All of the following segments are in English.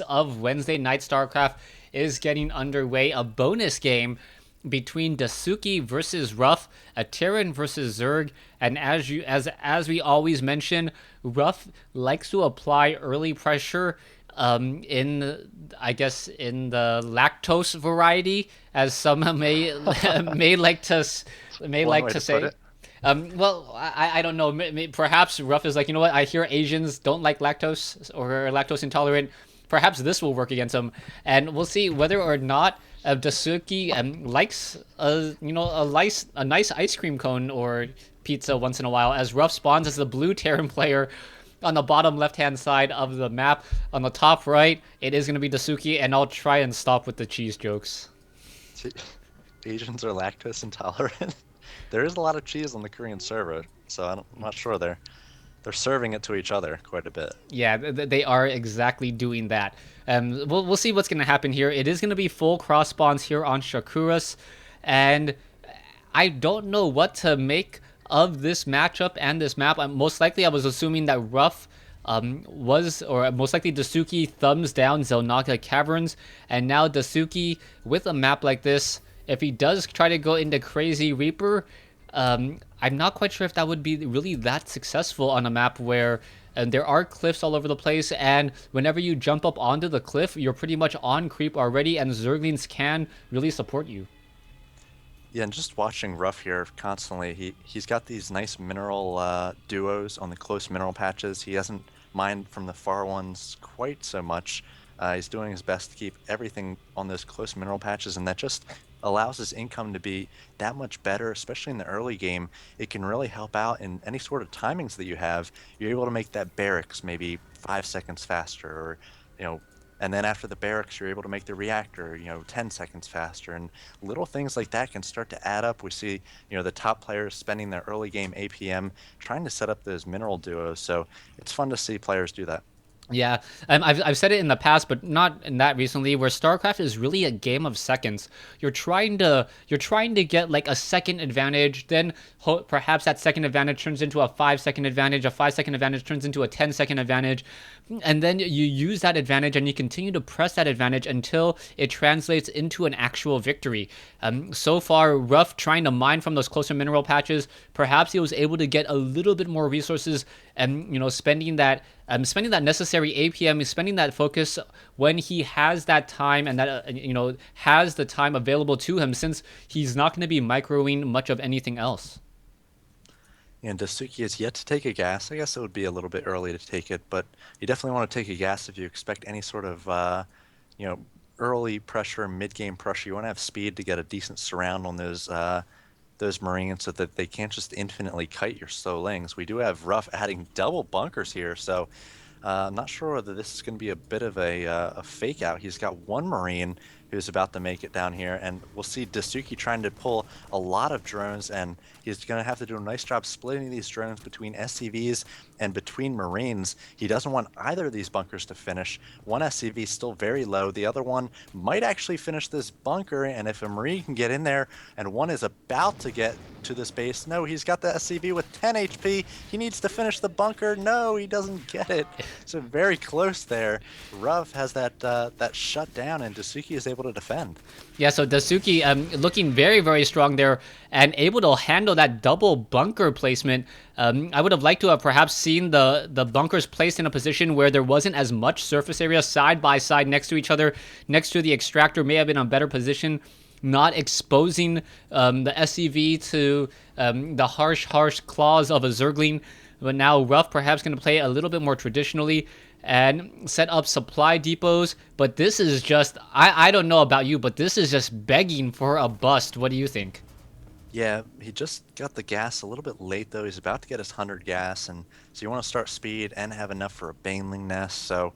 of Wednesday Night StarCraft is getting underway. A bonus game between Dasuki versus Ruff, a Terran versus Zerg, and as we always mention, Ruff likes to apply early pressure in I guess in the lactose variety, as some may may like to It's may one like way to to put say. it. Well, I don't know. Perhaps Ruff is like, you know what? I hear Asians don't like lactose or are lactose intolerant. Perhaps this will work against him, and we'll see whether or not Dasuki likes a nice ice cream cone or pizza once in a while. As Ruff spawns as the blue Terran player on the bottom left hand side of the map. On the top right, it is going to be Dasuki, and I'll try and stop with the cheese jokes. Asians are lactose intolerant. There is a lot of cheese on the Korean server, so I'm not sure they're serving it to each other quite a bit. Yeah, they are exactly doing that. We'll see what's going to happen here. It is going to be full cross spawns here on Shakuras, and I don't know what to make of this matchup and this map. Most likely, I was assuming that Ruff or most likely Dasuki thumbs down Zelnaga Caverns, and now Dasuki with a map like this, if he does try to go into Crazy Reaper, I'm not quite sure if that would be really that successful on a map where there are cliffs all over the place, and whenever you jump up onto the cliff, you're pretty much on creep already, and Zerglings can really support you. Yeah, and just watching Ruff here constantly, he's got these nice mineral duos on the close mineral patches. He doesn't mind from the far ones quite so much. He's doing his best to keep everything on those close mineral patches, and that just allows his income to be that much better, especially in the early game. It can really help out in any sort of timings that you have. You're able to make that barracks maybe 5 seconds faster, or you know, and then after the barracks, you're able to make the reactor, 10 seconds faster. And little things like that can start to add up. We see, the top players spending their early game APM trying to set up those mineral duos. So it's fun to see players do that. Yeah, I've said it in the past, but not in that recently. Where StarCraft is really a game of seconds. You're trying to get like a second advantage, then perhaps that second advantage turns into a 5 second advantage. A 5 second advantage turns into a 10 second advantage, and then you use that advantage and you continue to press that advantage until it translates into an actual victory. So far, Ruff trying to mine from those closer mineral patches. Perhaps he was able to get a little bit more resources, and spending that necessary APM, is spending that focus when he has that time, and that has the time available to him, since he's not going to be microing much of anything else. And Dasuki is yet to take a gas. I guess it would be a little bit early to take it, but you definitely want to take a gas if you expect any sort of, you know, early pressure, mid-game pressure. You want to have speed to get a decent surround on those Marines so that they can't just infinitely kite your slow lings. We do have Ruff adding double bunkers here, so I'm not sure whether this is going to be a bit of a fake out. He's got one Marine who's about to make it down here, and we'll see Dasuki trying to pull a lot of drones, and he's going to have to do a nice job splitting these drones between SCVs and between Marines. He doesn't want either of these bunkers to finish. One SCV is still very low. The other one might actually finish this bunker, and if a Marine can get in there, and one is about to get to this base, no, he's got the SCV with 10 HP. He needs to finish the bunker. No, he doesn't get it. So very close there. Ruff has that shut down, and Dasuki is able to defend. Yeah, so Dasuki looking very, very strong there and able to handle that double bunker placement. I would have liked to have perhaps seen the bunkers placed in a position where there wasn't as much surface area side by side next to each other. Next to the extractor may have been a better position, not exposing the SCV to the harsh claws of a Zergling. But now Ruff perhaps going to play a little bit more traditionally and set up supply depots. But this is just, I don't know about you, but this is just begging for a bust. What do you think? Yeah, he just got the gas a little bit late though. He's about to get his 100 gas, and so you want to start speed and have enough for a Baneling nest. So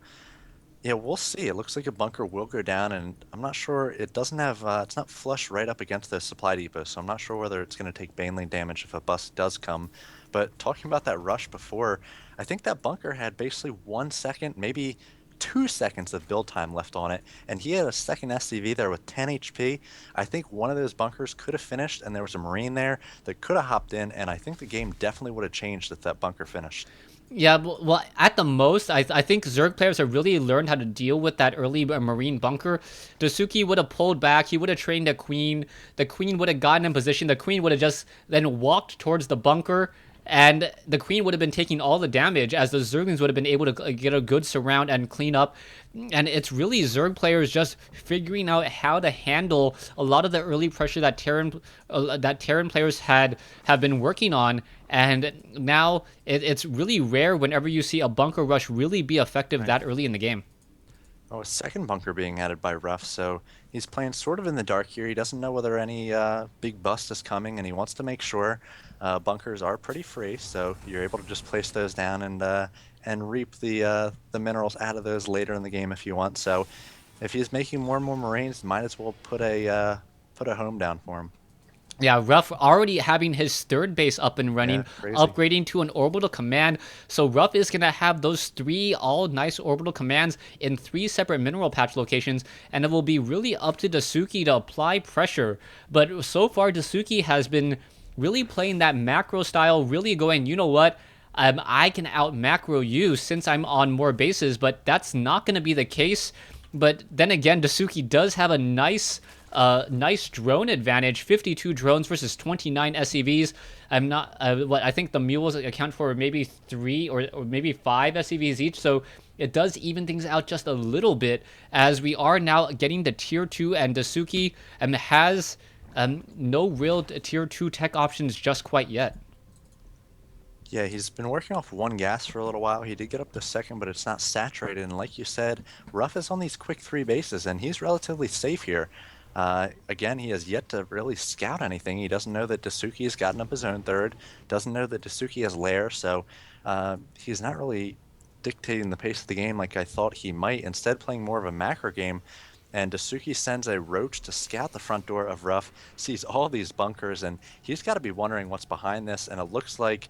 yeah, we'll see. It looks like a bunker will go down, and I'm not sure. It doesn't have. It's not flush right up against the supply depot, so I'm not sure whether it's going to take Baneling damage if a bust does come. But talking about that rush before, I think that bunker had basically 1 second, maybe 2 seconds of build time left on it, and he had a second SCV there with 10 HP. I think one of those bunkers could have finished, and there was a Marine there that could have hopped in, and I think the game definitely would have changed if that bunker finished. Yeah, well, at the most, I think Zerg players have really learned how to deal with that early Marine bunker. Dasuki would have pulled back. He would have trained a queen. The queen would have gotten in position. The queen would have just then walked towards the bunker, and the queen would have been taking all the damage as the Zerglings would have been able to get a good surround and clean up. And it's really Zerg players just figuring out how to handle a lot of the early pressure that Terran players have been working on. And now it's really rare whenever you see a bunker rush really be effective Right. that early in the game. Oh, a second bunker being added by Ruff, so he's playing sort of in the dark here. He doesn't know whether any big bust is coming, and he wants to make sure. Bunkers are pretty free, so you're able to just place those down and reap the minerals out of those later in the game if you want. So if he's making more and more Marines, might as well put a home down for him. Yeah, Ruff already having his third base up and running, Yeah, crazy. upgrading to an orbital command. So Ruff is going to have those three all nice orbital commands in three separate mineral patch locations, and it will be really up to Dasuki to apply pressure. But so far, Dasuki has been really playing that macro style, really going, you know what? I can out macro you since I'm on more bases, but that's not going to be the case. But then again, Dasuki does have a nice drone advantage. 52 drones versus 29 SCVs. I'm not. What I think the mules account for maybe three or maybe five SCVs each. So it does even things out just a little bit as we are now getting to tier 2, and Dasuki has no real tier 2 tech options just quite yet. Yeah, he's been working off one gas for a little while. He did get up to second, but it's not saturated. And like you said, Ruff is on these quick three bases, and he's relatively safe here. Again, he has yet to really scout anything. He doesn't know that Dasuki has gotten up his own third, doesn't know that Dasuki has lair, so he's not really dictating the pace of the game like I thought he might. Instead, playing more of a macro game. And Dasuki sends a roach to scout the front door of Ruff, sees all these bunkers, and he's got to be wondering what's behind this. And it looks like,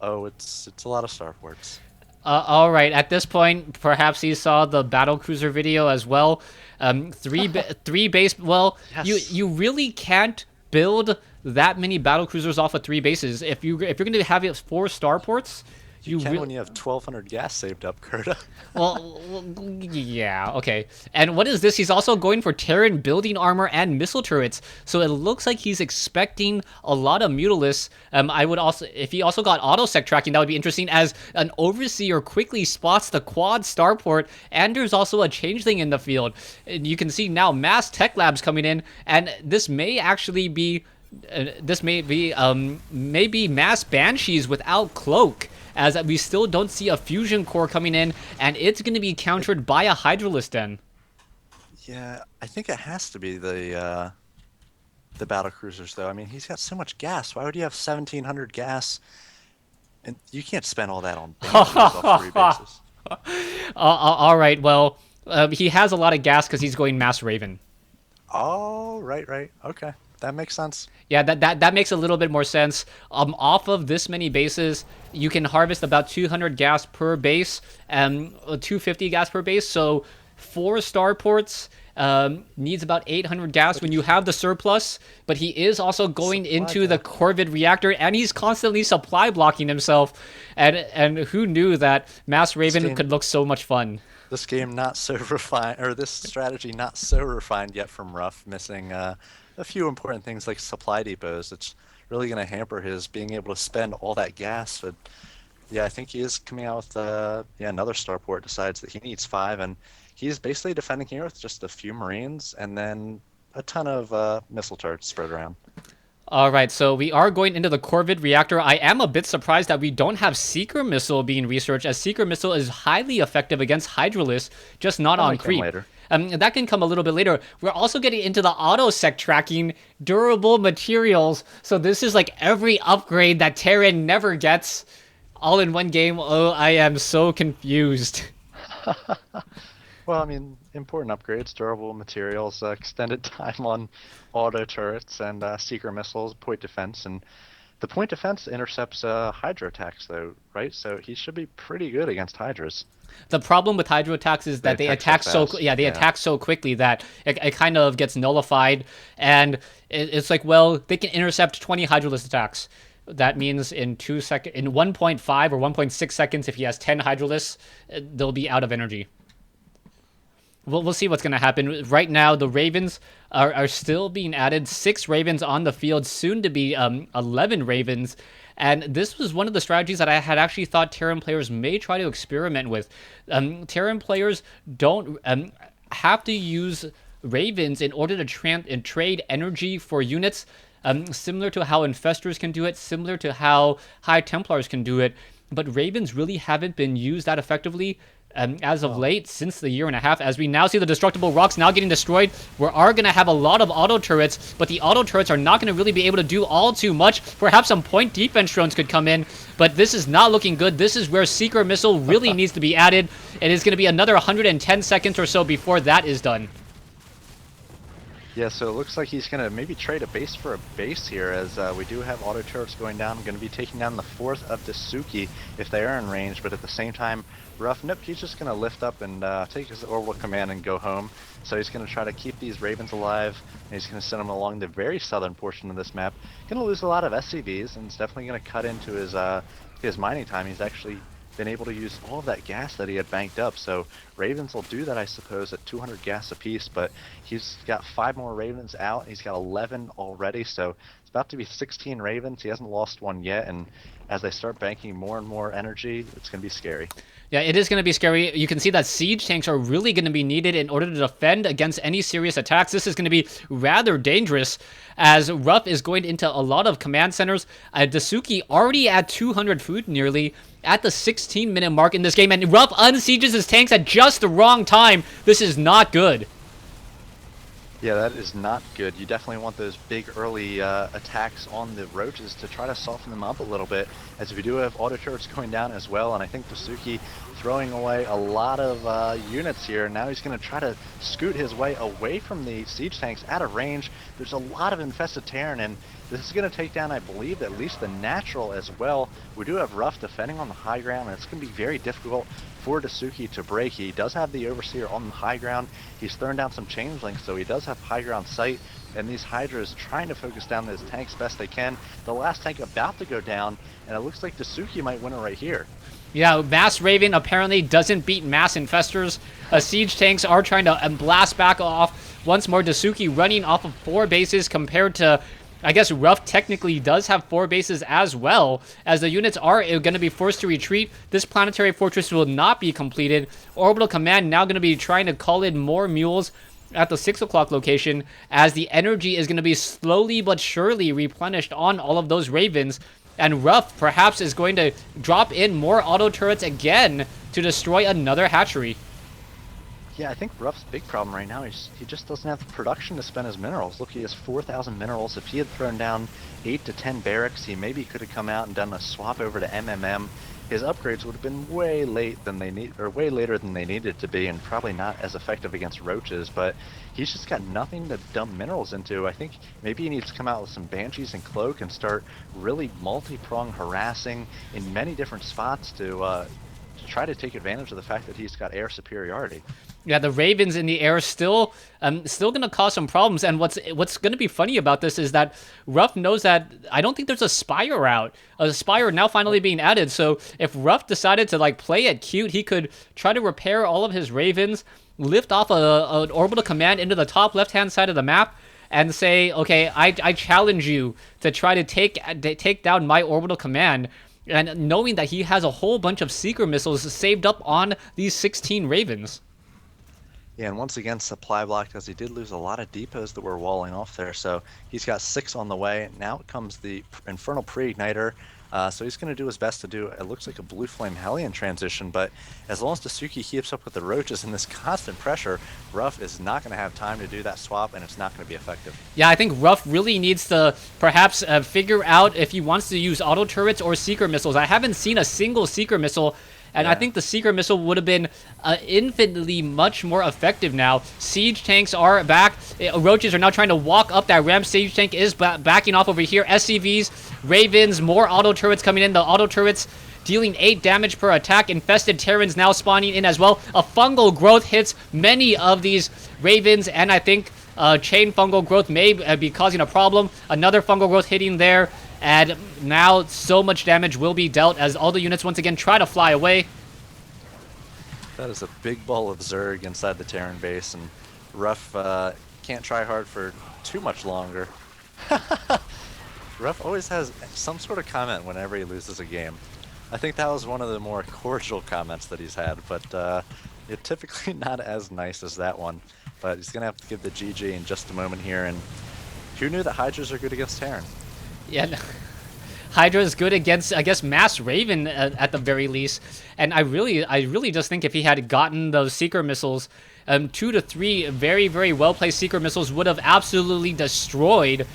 oh, it's a lot of starports. All right. At this point, perhaps he saw the battle cruiser video as well. Three base. Well, Yes. you really can't build that many battle cruisers off of three bases. If you're going to have it four starports, You you can really when you have 1,200 gas saved up, Kurta. yeah, okay. And what is this? He's also going for Terran building armor and missile turrets. So it looks like he's expecting a lot of Mutalisks. I would also, if he also got autosec tracking, that would be interesting as an overseer quickly spots the quad starport, and there's also a changeling in the field. And you can see now mass tech labs coming in, and this may actually be maybe mass banshees without cloak, as we still don't see a fusion core coming in, and it's going to be countered by a Hydralisk Den. Yeah, I think it has to be the battle cruisers though. I mean, he's got so much gas. Why would you have 1,700 gas? And you can't spend all that on banshees off three bases. All right, well, he has a lot of gas because he's going Mass Raven. Oh, right, right. Okay, that makes sense. Yeah, that makes a little bit more sense. Off of this many bases, you can harvest about 200 gas per base, 250 gas per base. So 4 starports needs about 800 gas when you have the surplus. But he is also going Supply into the block. Corvid reactor, and he's constantly supply blocking himself. And who knew that Mass Raven game- could look so much fun? This game not so refined, or this strategy not so refined yet from Ruff, missing a few important things like supply depots. It's really going to hamper his being able to spend all that gas. But yeah, I think he is coming out with yeah, another starport. Decides that he needs 5, and he's basically defending here with just a few Marines and then a ton of missile turrets spread around. All right, so we are going into the Corvid reactor. I am a bit surprised that we don't have Seeker Missile being researched, as Seeker Missile is highly effective against Hydralisk, just not That on might come creep. later. That can come a little bit later. We're also getting into the auto-sec tracking, durable materials. So this is like every upgrade that Terran never gets all in one game. Oh, I am so confused. Well, I mean, important upgrades, durable materials, extended time on auto turrets, and seeker missiles, point defense. And the point defense intercepts Hydra attacks, though, right? So he should be pretty good against Hydras. The problem with hydro attacks is that they attack so fast. yeah, they Yeah. attack so quickly that it kind of gets nullified, and it's like, well, they can intercept 20 hydralisk attacks. That means in 2 seconds, in 1.5 or 1.6 seconds, if he has 10 Hydralisks, they'll be out of energy. We'll see what's going to happen. Right now, the Ravens are still being added. 6 Ravens on the field, soon to be 11 Ravens. And this was one of the strategies that I had actually thought Terran players may try to experiment with. Terran players don't have to use Ravens in order to trade energy for units, similar to how Infestors can do it, similar to how High Templars can do it. But Ravens really haven't been used that effectively as of late, since the year and a half, as we now see the destructible rocks now getting destroyed. We are going to have a lot of auto turrets, but the auto turrets are not going to really be able to do all too much. Perhaps some point defense drones could come in, but this is not looking good. This is where Seeker Missile really needs to be added. It is going to be another 110 seconds or so before that is done. Yeah, so it looks like he's going to maybe trade a base for a base here, as we do have auto turrets going down. I'm going to be taking down the 4th of Dasuki if they are in range, but at the same time, Ruff, nope, he's just going to lift up and take his orbital command and go home. So he's going to try to keep these Ravens alive, and he's going to send them along the very southern portion of this map. Going to lose a lot of SCVs, and it's definitely going to cut into his mining time. He's actually been able to use all of that gas that he had banked up. So Ravens will do that, I suppose, at 200 gas apiece, but he's got 5 more Ravens out. He's got 11 already, so it's about to be 16 Ravens. He hasn't lost one yet, and as they start banking more and more energy, it's going to be scary. Yeah, it is going to be scary. You can see that siege tanks are really going to be needed in order to defend against any serious attacks. This is going to be rather dangerous, as Ruff is going into a lot of command centers. Dasuki already at 200 food nearly at the 16-minute mark in this game, and Ruff unsieges his tanks at just the wrong time. This is not good. Yeah, that is not good. You definitely want those big early attacks on the roaches to try to soften them up a little bit, as we do have auto turrets going down as well, and I think Dasuki throwing away a lot of units here. Now he's going to try to scoot his way away from the siege tanks out of range. There's a lot of infested Terran, and this is going to take down, I believe, at least the natural as well. We do have Ruff defending on the high ground, and it's going to be very difficult for Dasuki to break. He does have the Overseer on the high ground. He's thrown down some changelings, so he does have high ground sight, and these Hydras trying to focus down those tanks best they can. The last tank about to go down, and it looks like Dasuki might win it right here. Yeah, Mass Raven apparently doesn't beat Mass Infestors. Siege tanks are trying to blast back off. Once more, Dasuki running off of 4 bases compared to, I guess, Ruff technically does have 4 bases as well, as the units are going to be forced to retreat. This planetary fortress will not be completed. Orbital Command now going to be trying to call in more mules at the 6 o'clock location, as the energy is going to be slowly but surely replenished on all of those Ravens. And Ruff perhaps is going to drop in more auto turrets again to destroy another hatchery. Yeah, I think Ruff's big problem right now is he just doesn't have the production to spend his minerals. Look, he has 4,000 minerals. If he had thrown down 8 to 10 barracks, he maybe could have come out and done a swap over to MMM. His upgrades would have been way later than they needed to be, and probably not as effective against roaches. But he's just got nothing to dump minerals into. I think maybe he needs to come out with some Banshees and Cloak and start really multi-prong harassing in many different spots to try to take advantage of the fact that he's got air superiority. Yeah, the Ravens in the air still going to cause some problems. And what's going to be funny about this is that Ruff knows that I don't think there's a Spire out. A Spire now finally being added. So if Ruff decided to like play it cute, he could try to repair all of his Ravens, lift off an orbital command into the top left-hand side of the map, and say, okay, I challenge you to try to take down my orbital command. And knowing that he has a whole bunch of Seeker missiles saved up on these 16 Ravens. Yeah, and once again, supply blocked, as he did lose a lot of depots that were walling off there. So he's got 6 on the way. Now comes the Infernal Pre-Igniter. So he's going to do his best to do, it looks like a Blue Flame Hellion transition, but as long as Dasuki keeps up with the roaches and this constant pressure, Ruff is not going to have time to do that swap, and it's not going to be effective. Yeah, I think Ruff really needs to perhaps figure out if he wants to use auto turrets or Seeker missiles. I haven't seen a single Seeker missile, and I think the Seeker missile would have been infinitely much more effective now. Siege tanks are back. Roaches are now trying to walk up that ramp. Siege tank is backing off over here. SCVs, Ravens, more auto turrets coming in. The auto turrets dealing 8 damage per attack. Infested Terrans now spawning in as well. A fungal growth hits many of these Ravens, and I think chain fungal growth may be causing a problem. Another fungal growth hitting there. And now so much damage will be dealt as all the units once again try to fly away. That is a big ball of Zerg inside the Terran base, and Ruff can't try hard for too much longer. Ruff always has some sort of comment whenever he loses a game. I think that was one of the more cordial comments that he's had, but it's typically not as nice as that one. But he's going to have to give the GG in just a moment here, and who knew that Hydras are good against Terran? Yeah, Hydra is good against, I guess, Mass Raven at the very least. And I really just think if he had gotten those Seeker missiles, 2 to 3 very, very well-placed Seeker missiles would have absolutely destroyed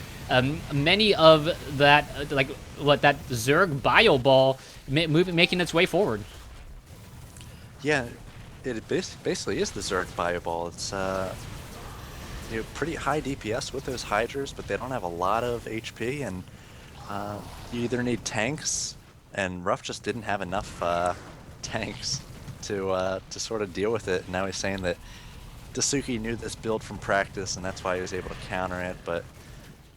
many of that, like, that Zerg Bio Ball making its way forward. Yeah, it basically is the Zerg Bio Ball. It's pretty high DPS with those Hydras, but they don't have a lot of HP, and you either need tanks, and Ruff just didn't have enough tanks to sort of deal with it. And now he's saying that Dasuki knew this build from practice, and that's why he was able to counter it. But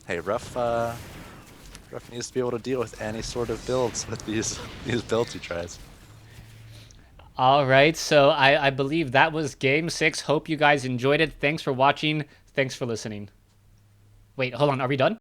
hey, Ruff needs to be able to deal with any sort of builds with these builds he tries. All right, so I believe that was Game 6. Hope you guys enjoyed it. Thanks for watching. Thanks for listening. Wait, hold on. Are we done?